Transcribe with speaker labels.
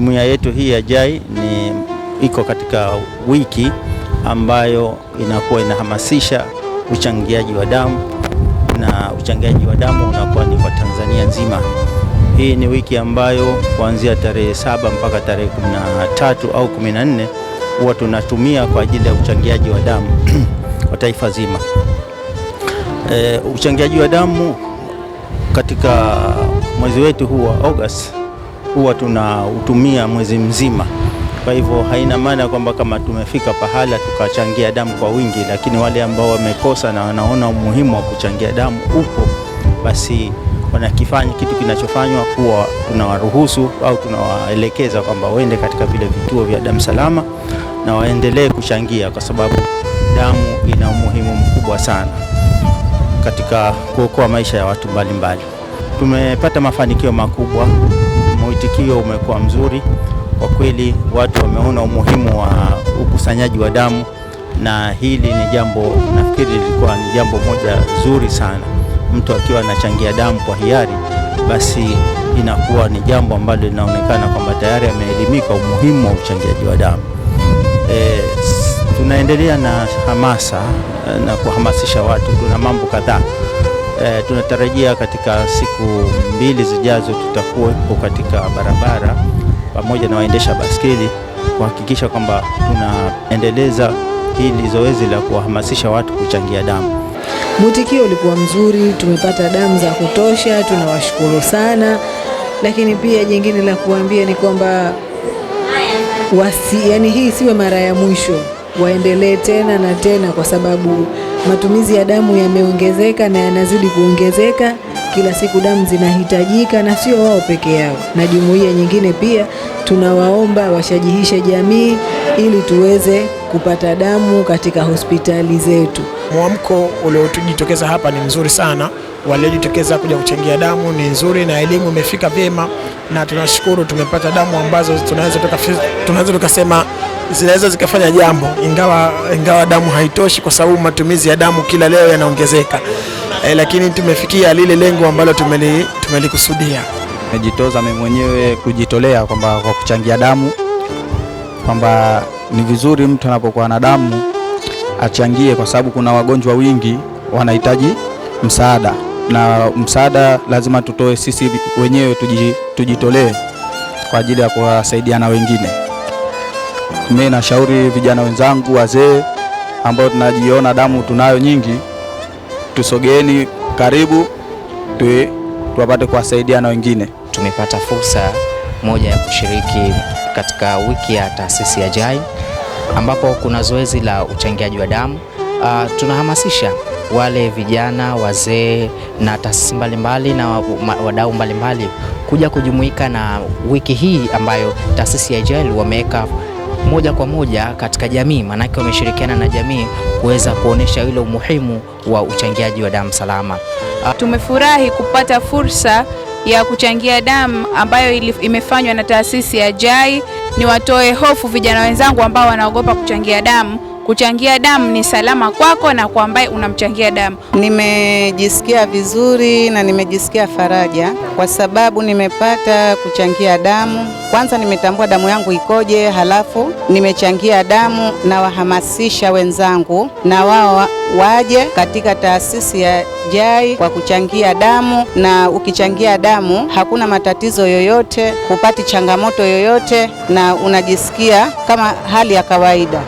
Speaker 1: Jumuiya yetu hii ya JAI iko katika wiki ambayo inakuwa inahamasisha uchangiaji wa damu, na uchangiaji wa damu unakuwa ni kwa Tanzania nzima. Hii ni wiki ambayo kuanzia tarehe 7 mpaka tarehe 13 au 14 huwa tunatumia kwa ajili ya uchangiaji wa damu kwa taifa zima. Uchangiaji wa damu katika mwezi wetu huu wa August huwa tunautumia mwezi mzima. Kwa hivyo haina maana kwamba kama tumefika pahala tukachangia damu kwa wingi, lakini wale ambao wamekosa na wanaona umuhimu wa kuchangia damu upo, basi wanakifanya kitu kinachofanywa, kuwa tunawaruhusu au tunawaelekeza kwamba waende katika vile vituo vya damu salama na waendelee kuchangia, kwa sababu damu ina umuhimu mkubwa sana katika kuokoa maisha ya watu mbalimbali. Tumepata mafanikio makubwa, mwitikio umekuwa mzuri kwa kweli. Watu wameona umuhimu wa ukusanyaji wa damu, na hili ni jambo, nafikiri lilikuwa ni jambo moja zuri sana. Mtu akiwa anachangia damu kwa hiari, basi inakuwa ni jambo ambalo linaonekana kwamba tayari ameelimika umuhimu wa uchangiaji wa damu. Tunaendelea na hamasa na kuhamasisha watu. Tuna mambo kadhaa. Tunatarajia katika siku 2 zijazo tutakuwepo katika barabara pamoja na waendesha baskeli kuhakikisha kwamba tunaendeleza hili zoezi la kuhamasisha watu kuchangia damu.
Speaker 2: Mwitikio ulikuwa mzuri, tumepata damu za kutosha, tunawashukuru sana. Lakini pia jingine la kuambia ni kwamba hii siwe mara ya mwisho, waendelee tena na tena, kwa sababu matumizi ya damu yameongezeka na yanazidi kuongezeka. Kila siku damu zinahitajika, na sio wao peke yao, na jumuiya nyingine pia tunawaomba washajihishe jamii ili tuweze kupata damu katika hospitali zetu.
Speaker 3: Mwamko uliojitokeza hapa ni mzuri sana. Waliojitokeza kuja kuchangia damu ni nzuri, na elimu imefika vyema, na tunashukuru tumepata damu ambazo tunaweza tukasema zinaweza zikafanya jambo, ingawa damu haitoshi, kwa sababu matumizi ya damu kila leo yanaongezeka. Lakini tumefikia lile lengo ambalo tumelikusudia.
Speaker 4: Nimejitoza mimi mwenyewe kujitolea kwamba kwa kuchangia damu, kwamba ni vizuri mtu anapokuwa na damu achangie, kwa sababu kuna wagonjwa wingi wanahitaji msaada, na msaada lazima tutoe sisi wenyewe, tujitolee kwa ajili ya kuwasaidia na wengine. Mimi nashauri vijana wenzangu, wazee ambao tunajiona damu tunayo nyingi, tusogeeni karibu tuwapate kuwasaidia na wengine.
Speaker 5: Tumepata fursa moja ya kushiriki katika wiki ya taasisi ya JAI, ambapo kuna zoezi la uchangiaji wa damu. Tunahamasisha wale vijana, wazee na taasisi mbalimbali na wadau mbalimbali kuja kujumuika na wiki hii ambayo taasisi ya JAI wameweka moja kwa moja katika jamii, manake wameshirikiana na jamii kuweza kuonesha ile umuhimu wa uchangiaji wa damu salama.
Speaker 6: Tumefurahi kupata fursa ya kuchangia damu ambayo imefanywa na taasisi ya JAI. Niwatoe hofu vijana wenzangu ambao wanaogopa kuchangia damu. Kuchangia damu ni salama kwako na kwa ambaye unamchangia damu.
Speaker 7: Nimejisikia vizuri na nimejisikia faraja kwa sababu nimepata kuchangia damu. Kwanza nimetambua damu yangu ikoje, halafu nimechangia damu, na wahamasisha wenzangu na wao waje katika taasisi ya JAI kwa kuchangia damu. Na ukichangia damu hakuna matatizo yoyote, hupati changamoto yoyote, na unajisikia kama hali ya kawaida.